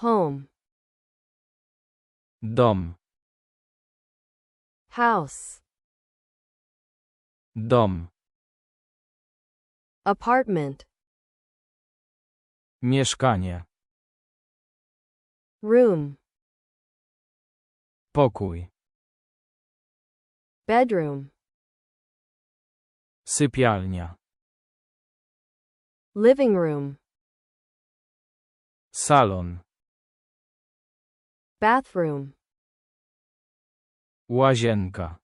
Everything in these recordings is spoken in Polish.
home, dom, house, dom, apartment, mieszkanie, room, pokój, bedroom, sypialnia, living room, salon, bathroom, łazienka,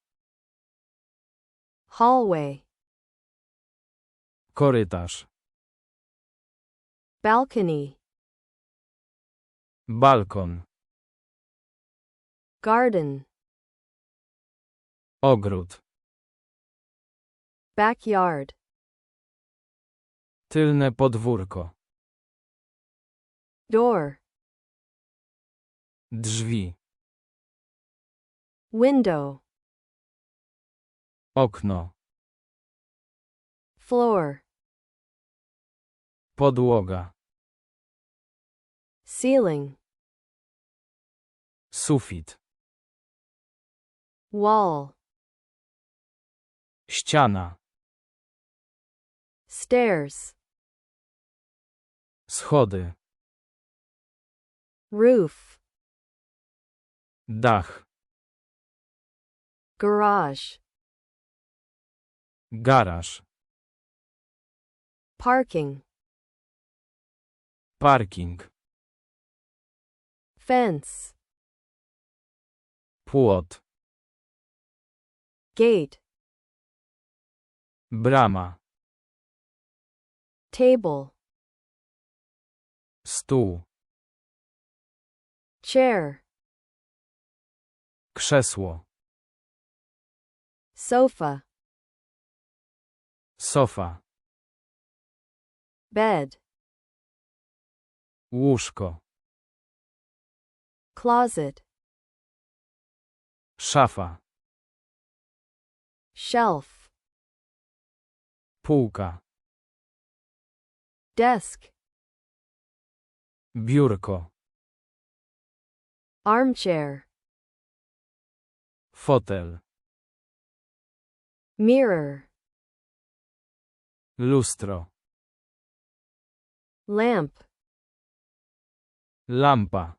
hallway, korytarz, balcony, balkon, garden, ogród, backyard, tylne podwórko, door, drzwi, window, okno, floor, podłoga, ceiling, sufit, wall, ściana, stairs, schody, roof, dach, garage, garaż, parking, parking, fence, płot, gate, brama, table, stół, chair, krzesło, sofa, sofa, bed, łóżko, closet, szafa, shelf, półka, desk, biurko, armchair, fotel, mirror, lustro, lamp, lampa,